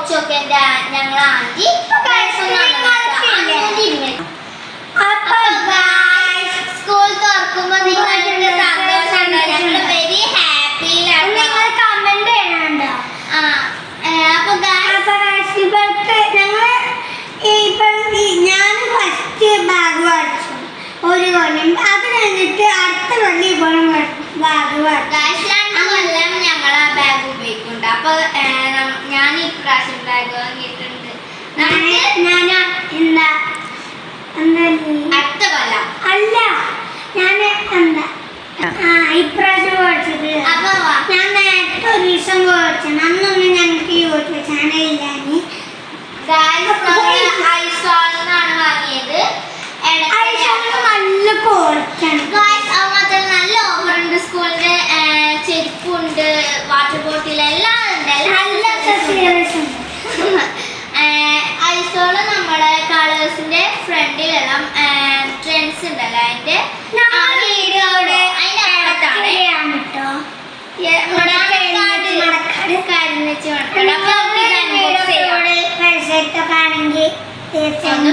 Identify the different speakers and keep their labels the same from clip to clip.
Speaker 1: ചോദിച്ചോക്കെ ഞങ്ങൾ anti school തുറക്കുമ്പോ നിങ്ങൾക്ക് സന്തോഷം വെരി ഹാപ്പിയിലാണ് കമന്റ് ചെയ്യണുണ്ടോ? അപ്പൊ ഞങ്ങള് ഞാൻ ഫസ്റ്റ് ബാഗ് മേടിച്ചു ഒരു കൊല്ലം, അത് കഴിഞ്ഞിട്ട് അടുത്ത കൊല്ലം ബാഗ് കൊല്ലം ഞങ്ങൾ ആ ബാഗ് ഉപയോഗിക്കുന്നുണ്ട്. അപ്പൊ ഞാൻ ഈ പ്രാവശ്യം ബാഗ് വാങ്ങിയിട്ടുണ്ട്. ഞാൻ എന്താ അടുത്ത കൊല്ലം അല്ല ഞാൻ എന്താ ഇപ്രാവശ്യം മേടിച്ചത്. അപ്പൊ ഞാൻ നേരത്തെ ഒരു ദിവസം മേടിച്ചത്. അന്നൊന്നും ഞങ്ങൾക്ക് യൂട്യൂബ് ചാനലില്ലാന്ന്. ഐസോളാണ് വാങ്ങിയത്. നല്ല ക്വാളിറ്റിയാണ്. മാത്രം നല്ല ഓഫറുണ്ട്. സ്കൂളിന്റെ ചെരുപ്പുണ്ട്, വാട്ടർ ബോട്ടിൽ എല്ലാം ഉണ്ട്. നല്ല ഐസോള് നമ്മുടെ കളേഴ്സിന്റെ ഫ്രണ്ടിലെല്ലാം ട്രെൻഡ്സ് ഉണ്ടല്ലോ, അതിന്റെ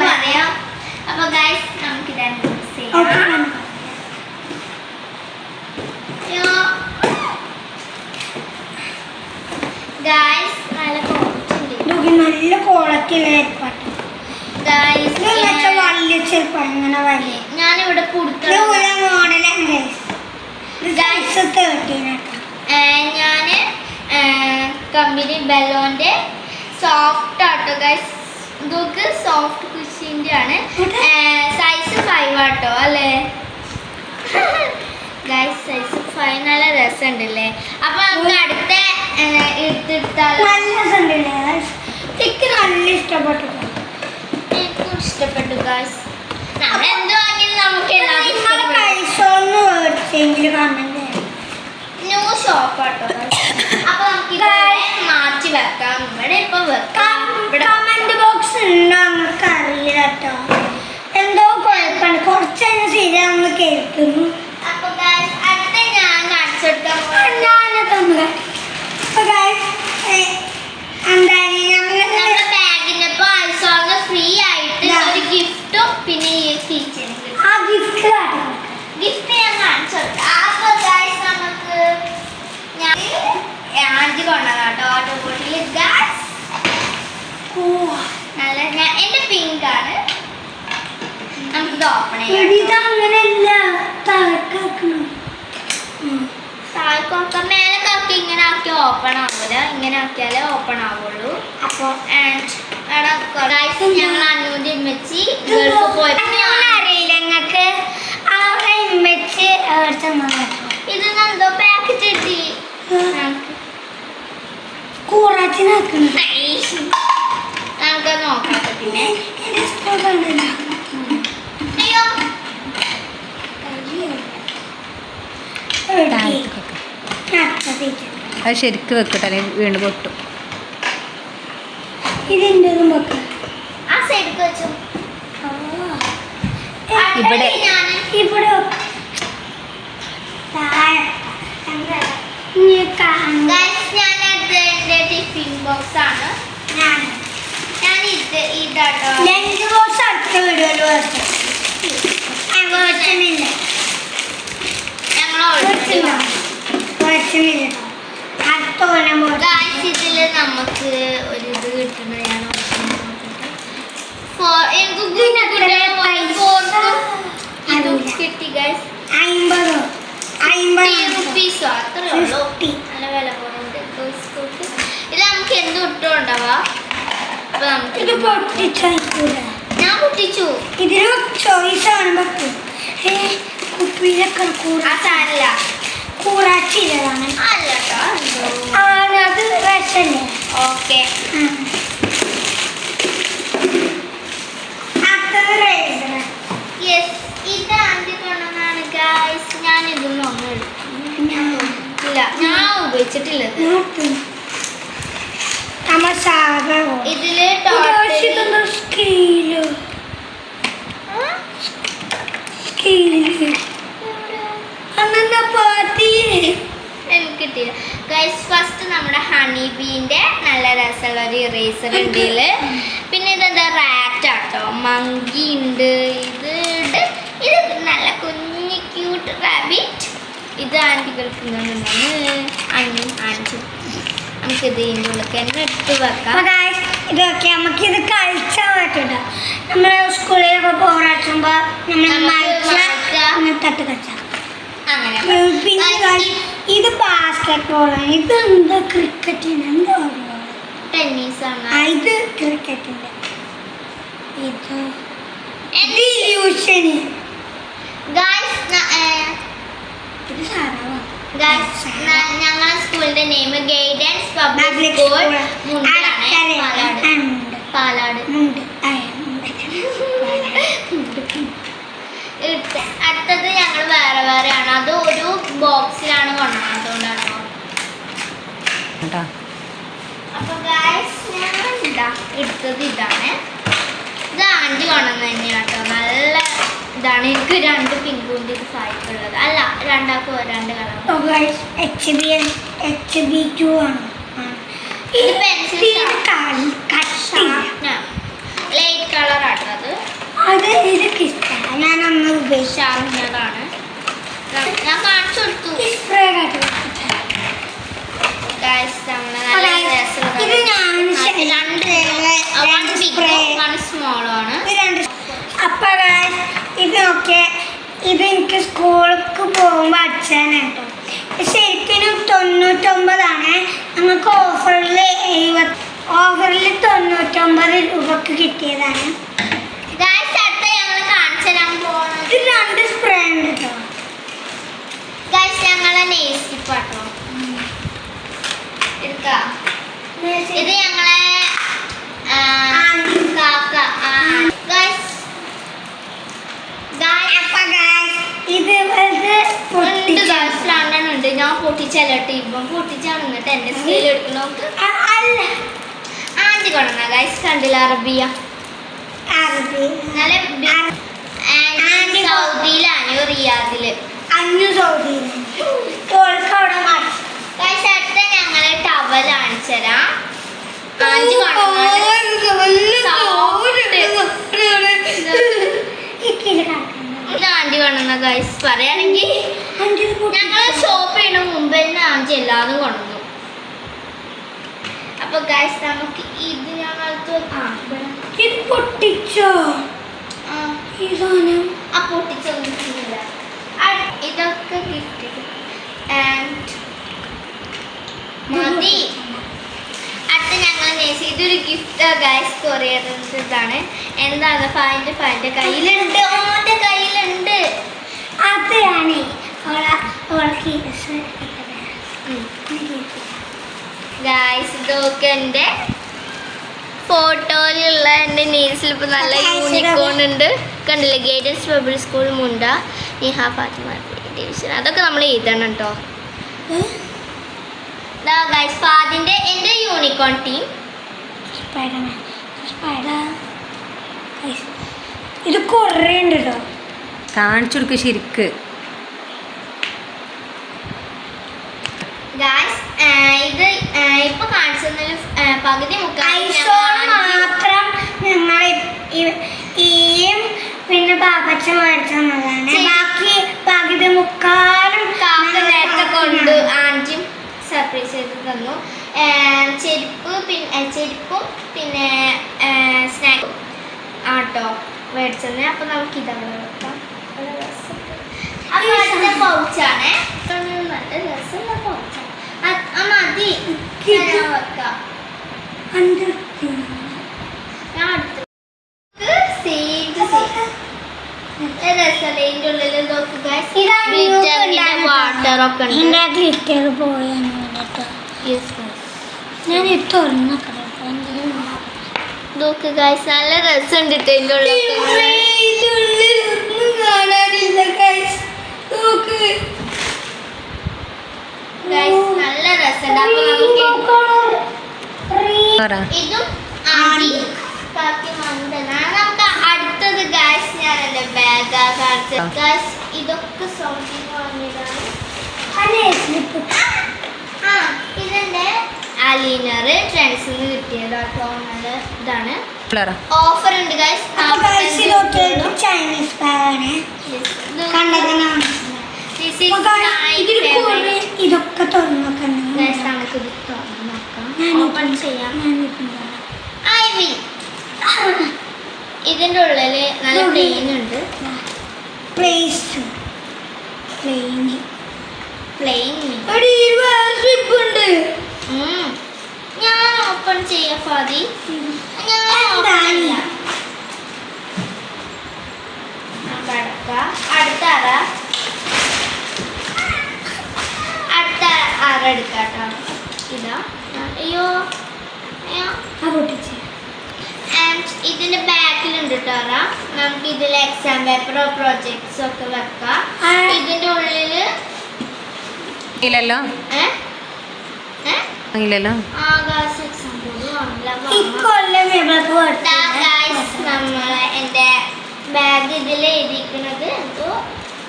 Speaker 1: പറയാം. അപ്പൊ ഗൈസ് നമുക്ക് നല്ല ക്വാളിറ്റി ഞാനിവിടെ മോഡലാണ്. ഞാന് കമ്പനി ബെല്ലോന്റെ സോഫ്റ്റ് ആട്ടോ ഗൈസ്. ഇതൊക്കെ സോഫ്റ്റ് കുഷിന്റെ ആണ്. സൈസ് 5 ആട്ടോ അല്ലേ ഗൈസ്? സൈസ് 5 നല്ല രസമുണ്ടല്ലേ. അപ്പൊ നമുക്ക് അടുത്ത എടുത്തിട്ടാൽ എനിക്ക് നല്ല ഇഷ്ടപ്പെട്ടു. എനിക്കും ഇഷ്ടപ്പെട്ടു ഗൈസ്. നമ്മൾ എന്ത് വാങ്ങിയാലും നമുക്ക് ന്യൂ ഷോപ്പ് ആട്ടോ. അപ്പൊ നമുക്ക് മാറ്റി വെക്കാം. ഇവിടെ ഇപ്പൊ വെക്കാം. കമന്റ് ബോക്സ് ഉണ്ടോ നമുക്ക് അറിയില്ല കേട്ടോ. എന്തോ കുഴപ്പമാണ്. കുറച്ച് ശരിയാണെന്ന് കേൾക്കുന്നു. അപ്പൊ അടുത്ത ഞാൻ കാണിച്ചെടുക്കാം. നമ്മുടെ ബാഗിനൊപ്പം ഐസോളിന് ഫ്രീ ആയിട്ട് ഒരു ഗിഫ്റ്റും പിന്നെ ഈ കീച്ചനും ഗിഫ്റ്റ് ഞാൻ കാണിച്ചെടുക്കാം. അപ്പൊ നമുക്ക് ഞാൻ ആദ്യം കൊണ്ടതാട്ടോ വാട്ടർ ബോട്ടിൽ. നല്ല എന്റെ പിങ്ക് ആണ്. നമുക്കിത് ഓപ്പൺ ചെയ്യാം. മേലെ കറക്കി ഇങ്ങനെ ആക്കി ഓപ്പൺ ആവൂല. ഇങ്ങനെ ആക്കിയാലേ ഓപ്പൺ ആവുള്ളൂ. അപ്പൊ ഞങ്ങൾ അന്നൂന്റെ ഇമ്മച്ചി ഗൾഫ് പോയറിയില്ല ഞങ്ങൾക്ക്. ഇത് എന്തോ പാക്കറ്റ് കിട്ടി. നമുക്ക് നോക്കാം. പിന്നെ അയ്യോ
Speaker 2: അത് ശരിക്ക് വെക്കട്ടെ, വീണ്ടും പൊട്ടും.
Speaker 1: ഇതിൻ്റെതും വെക്കാം. ആ സൈഡിൽ വെച്ചു.
Speaker 2: ഇവിടെ
Speaker 1: ഇവിടെ ടിഫിൻ ബോക്സ് ആണ്. ഞാൻ ഇതാട്ടോ ലഞ്ച് ബോക്സ് അടുത്ത വീഡിയോയിൽ ഇതില് നമുക്ക് ഒരു ഇത് കിട്ടുന്നതാണ്. കിട്ടി ഗൈസ്. 50 റുപ്പീസോ അത്രേ ഉള്ളൂ. നല്ല വില കുറവുണ്ട്. ഇത് നമുക്ക് എന്ത് ഇട്ടുണ്ടാവാ. അപ്പൊ നമുക്ക് ഞാൻ പൊട്ടിച്ചു. ഇതിന് ചോയ്സ് ആണ്. കുപ്പിയിലൊക്കെ സാരല്ല. കൂറാച്ചിലാണ് അല്ലട്ടോ. അത് രസല്ലേ. Okay yes. ഇത് ആദ്യം കൊണ്ടുവന്നാണ് ഗൈസ്. ഞാൻ ഇതൊന്നും ഒന്നും എടുക്കില്ല. ഞാൻ ഉപയോഗിച്ചിട്ടില്ല. ഇതില് എനിക്ക്
Speaker 3: കിട്ടിയില്ല ഗൈസ്. ഫസ്റ്റ് നമ്മുടെ ഹണി ബീൻ്റെ നല്ല രസമുള്ള ഒരു ഇറേസർ ഉണ്ട് ഇതില്. പിന്നെ ഇതെന്താ റാറ്റ് ആട്ടോ, മങ്കി ഉണ്ട്, ഇത് നല്ല കുഞ്ഞ് ക്യൂട്ട് റാബിറ്റ്. ഇത് ആൻറ്റികൾക്ക് ആൻറ്റി നമുക്കിത് ഇതിൻ്റെ ഉള്ളിൽ തന്നെ ഇട്ട് വെക്കാം.
Speaker 1: ഇതൊക്കെ നമുക്കിത് കളിച്ചാൽ പറ്റൂട്ടോ. നമ്മൾ സ്കൂളിലൊക്കെ പോരാട്ടുമ്പോൾ നമ്മൾ തട്ട് കളിച്ചാൽ
Speaker 3: അങ്ങനെ.
Speaker 1: പിന്നെ ഇത് ബാസ്കറ്റ് ബോളാണ്. ഇത് എന്താ ക്രിക്കറ്റിന് എന്താ പറയുക?
Speaker 3: ടെന്നീസാണ്.
Speaker 1: ഇത് ക്രിക്കറ്റിൻ്റെ ഇത് ഇല്യൂഷന്. ഇത് സാധാരണ
Speaker 3: ഞങ്ങളുടെ സ്കൂളിന്റെ നെയിം ഗൈഡൻസ് പബ്ലിക് സ്കൂൾ പാലാട്. അടുത്തത് ഞങ്ങൾ വേറെ വേറെയാണ്. അത് ഒരു ബോക്സിലാണ് കൊണ്ടുവന്നത്, അതുകൊണ്ടാണോ. അപ്പൊ ഗൈസ് ഞങ്ങൾ എടുത്തത് ഇതാണ്. ഇത് ആൻറ്റി കൊണ്ടുവന്നത് തന്നെയാണ് കേട്ടോ. നല്ല ഇതാണ്. എനിക്ക് 2 പിങ്കുണ്ട്, ഇത് 5 ഉള്ളത്. അല്ല, രണ്ടാക്കും 2 കളർ.
Speaker 1: HB2 ആണ്.
Speaker 3: ഇത് പെൻസിൽ ലൈറ്റ് കളർ ആട്ടോ.
Speaker 1: അത് എനിക്ക് ഇഷ്ടമാണ്. ഞാൻ അന്ന്
Speaker 3: ഷാർപ്നറാണ്. ഞാൻ കാണിച്ചു കൊടുത്തു.
Speaker 1: അപ്പൊ ഇതൊക്കെ ഇതെനിക്ക് സ്കൂളിലേക്ക് പോകുമ്പോൾ അടിച്ചാനാട്ടോ. ശരിക്കും 99 നമുക്ക് ഓഫറിൽ 99 രൂപക്ക് കിട്ടിയതാണ്. ഇത് 2 സ്പ്രേ ഉണ്ട് കേട്ടോ.
Speaker 3: ഞങ്ങളെ നെയ്സ്റ്റിപ്പാട്ടോ എടുക്കാം. ഇത് ഞങ്ങളെ കാക്ക.
Speaker 1: ഇത്
Speaker 3: രണ്ടെണ്ണുണ്ട്. ഞാൻ പൊട്ടിച്ചല്ലോട്ടെ. ഇപ്പം പൊട്ടിച്ചാണ് എന്നിട്ട് എന്റെ സ്കെയിൽ എടുക്കണോ.
Speaker 1: അല്ല,
Speaker 3: ആൻറ്റി കൊണ്ടുവന്ന ഗൈസ് കണ്ടില്ല. അറബിയ സൗദിയിലാണ്, റിയാദില്. അടുത്ത ഞങ്ങള് ടവൽ കാണിച്ചരാ. ആൻറ്റി ഇത് ആൻറ്റി കൊണ്ടുവന്ന ഗൈസ്. പറയുകയാണെങ്കിൽ ഞങ്ങൾ ഷോപ്പ് ചെയ്യുന്ന മുമ്പ് തന്നെ ആൻറ്റി എല്ലാതും കൊണ്ടുവന്നു. അപ്പൊ ഗൈസ് നമുക്ക് ഇത് ഞങ്ങൾക്ക്
Speaker 1: പൊട്ടിച്ചോ?
Speaker 3: പൊട്ടിച്ചൊന്നും ചെയ്യില്ല. ഇതൊക്കെ ഗിഫ്റ്റ് മതി. അടുത്ത ഞങ്ങൾ ഇതൊരു ഗിഫ്റ്റ് ഗൈസ് കൊറിയർ ഇതാണ്. എന്താണ് ഫൈൻ്റെ കയ്യിലുണ്ട്. ഓന്റെ കയ്യിലുണ്ട്.
Speaker 1: അതാണ്
Speaker 3: ഗൈസ്. ഇതൊക്കെ എൻ്റെ ഫോട്ടോയിലുള്ള എൻ്റെ നെയിൽസിൽ ഇപ്പോൾ നല്ല യൂണിക്കോൺ ഉണ്ട്. കണ്ടില്ലേ? ഗൈഡൻസ് പബ്ലിക് സ്കൂൾ മുണ്ട നിഹ ഫാത്തിമ ഡിവിഷൻ. അതൊക്കെ നമ്മൾ എഴുതണം കേട്ടോ. ഗൈസ് ഫാദിൻ്റെ എൻ്റെ യൂണിക്കോൺ ടീം.
Speaker 1: ഇത് കുറേ ഉണ്ട് കേട്ടോ.
Speaker 2: കാണിച്ചു കൊടുക്കുക ശരിക്ക്.
Speaker 3: ഗൈസ് ഇത് ഇപ്പൊ കാണിച്ചതിൽ പകുതി
Speaker 1: മാത്രം ഞങ്ങൾ ഈയും പിന്നെ പാപ്പച്ച മേടിച്ചതാണ്. ബാക്കി പകുതി മുക്കാലും
Speaker 3: നേരത്തെ കൊണ്ട് ആൻറ്റിയും സർപ്രൈസ് ചെയ്ത് തന്നു. ചെരുപ്പും പിന്നെ സ്നാക്കും ആട്ടോ മേടിച്ചത്. അപ്പൊ നമുക്ക് ഇതവിടെ വെക്കാം. അപ്പൊ അടുത്ത പൗച്ചാണ്. നല്ല രസമുള്ള പൗച്ചാണ്. മതി വെക്കാം. ഞാൻ അടുത്ത് രസമല്ലേ. ഉള്ളിൽ വാട്ടർ ഒക്കെ ഉണ്ട്.
Speaker 1: ഗ്ലിറ്റർ പോയി ഞാൻ തുറന്നൊക്കെ
Speaker 3: നോക്ക് ഗൈസ്. നല്ല രസമുണ്ട് ഇതിൻ്റെ ഉള്ളിൽ. നല്ല രസമുണ്ട്. അപ്പൊ നമുക്ക് ഇതും ആൻറ്റി കാക്കി മന്ദനാണ്. നമുക്ക് അടുത്തത് ഗൈസ് ഞാൻ എൻ്റെ ബാഗാ കാണിച്ചത്. ഗൈസ് ഇതൊക്കെ സൗണ്ടിന് വാങ്ങിയതാണ്. ആ ഇതെന്റെ അലീനർ ട്രെൻഡ്സിൽ നിന്ന് കിട്ടിയതാട്ടോ. നല്ല ഇതാണ്. ഓഫർ ഉണ്ട് ഗൈസ്.
Speaker 1: ചൈനീസ് ബാഗാണ് കണ്ടതാണ്. ഇതൊക്കെ തുറന്നൊക്കെ
Speaker 3: ഓപ്പൺ ചെയ്യാം. ഐവി ഇതിന്റെ ഉള്ളില് നല്ല പ്ലെയിൻ ഉണ്ട്. ഞാൻ ഓപ്പൺ ചെയ്യാം ഫാദി. അടുത്ത അറ എടുക്കാട്ടോ. ഇതാ. അയ്യോ ആൻഡ് ഇതിന്റെ ബാക്കിലുണ്ട് കേട്ടോ. നമുക്ക് ഇതിൽ എക്സാം പേപ്പറോ പ്രോജക്ട്സോ ഒക്കെ വെക്കാം. ഇതിന്റെ ഉള്ളില്
Speaker 2: ഇല്ലല്ലോ ഇല്ലല്ലോ
Speaker 3: ആകാശ എക്സാം നമ്മളെ എന്റെ ബാഗ് ഇതിൽ എഴുതിയിരിക്കുന്നത് എന്തോ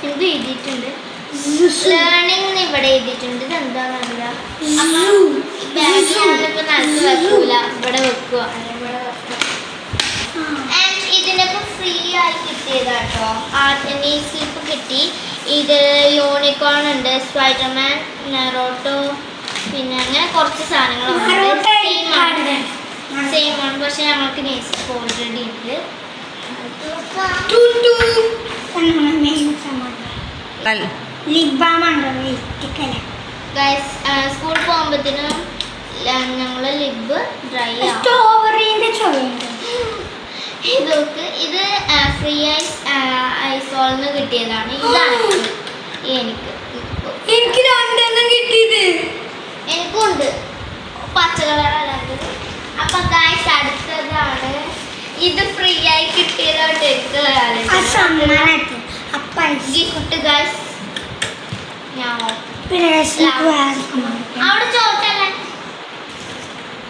Speaker 3: എഴുതിയിട്ടുണ്ട്. ലേണിംഗ് ഇവിടെ എഴുതിയിട്ടുണ്ട്. ഇത് എന്താണെന്നറിയില്ല. ബാഗ് ഞാനിപ്പോ നടത്ത് വെക്കൂല, ഇവിടെ വെക്കുക. ആൻഡ് ഇതിനൊക്കെ ഫ്രീ ആയി കിട്ടിയതാട്ടോ. ആർട്ടിനി സ്ലിപ്പ് കിട്ടി. ഇത് യൂണിക്കോൺ ഉണ്ട്, സ്പൈഡർമാൻ, നെറോട്ടോ, പിന്നെ അങ്ങനെ കുറച്ച് സാധനങ്ങളുണ്ട്. സെയിം ആണ് പക്ഷെ ഞങ്ങൾക്ക് നെക്സ്റ്റ് ഓൾറെഡി ഉണ്ട്. ഗൈസ് സ്കൂളിൽ പോകുമ്പോഴത്തേനും ഞങ്ങൾ ലിബ് ഡ്രൈ ആവും. ഇതൊക്കെ ഇത് ഫ്രീ ഐസോളിന്ന് കിട്ടിയതാണ്. ഇതാണ് എനിക്ക് രണ്ടെണ്ണം കിട്ടിയത്. എനിക്കുണ്ട് പച്ച കളറല്ലാണ്ട്. അപ്പൊ ഗൈസ് അടുത്തതാണ്. ഇത് ഫ്രീ ആയി കിട്ടിയതായിട്ട് ഗിഫ്റ്റ് ഗൈസ്. ഞാൻ അവിടെ ചോട്ടല്ലേ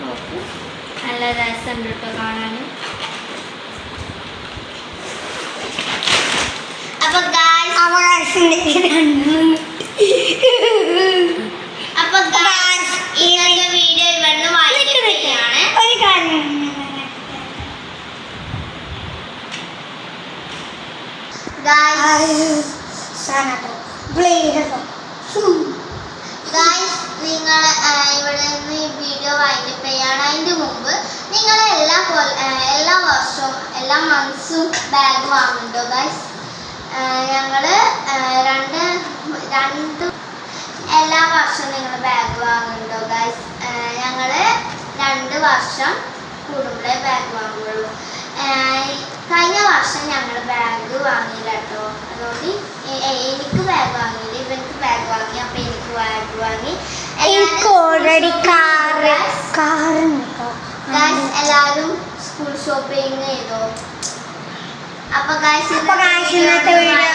Speaker 3: നോക്കൂ. നല്ല രസമുണ്ട് കേട്ടോ കാണാൻ. അപ്പൊ ഇന്നത്തെ വീഡിയോ ഇവിടുന്ന് വായിക്കുകയാണ്.
Speaker 1: ഒരു കാര്യം
Speaker 3: നിങ്ങൾ ഇവിടെ നിന്ന് ഈ വീഡിയോ വൈൻഡപ്പ് ചെയ്യാണ്. അതിൻ്റെ മുമ്പ് നിങ്ങൾ എല്ലാ വർഷവും എല്ലാ മന്ത്സും ബാഗ് വാങ്ങുന്നുണ്ടോ ഗൈസ്? ഞങ്ങൾ രണ്ട് എല്ലാ വർഷവും നിങ്ങൾ ബാഗ് വാങ്ങുന്നുണ്ടോ ഗൈസ്? ഞങ്ങൾ 2 വർഷം കൂടുമ്പോഴേ ബാഗ് വാങ്ങുള്ളൂ. കഴിഞ്ഞ വർഷം ഞങ്ങൾ ബാഗ് വാങ്ങിയില്ല കേട്ടോ. അതുകൊണ്ട് എനിക്ക് ബാഗ് വാങ്ങിയില്ല, ഇവർക്ക് ബാഗ് വാങ്ങി. അപ്പം എനിക്ക് ബാഗ് വാങ്ങി. എല്ലാവരും സ്കൂൾ ഷോപ്പിംഗ് ചെയ്തോ. അപ്പൊ ഗൈസ് ഇന്നത്തെ വീഡിയോ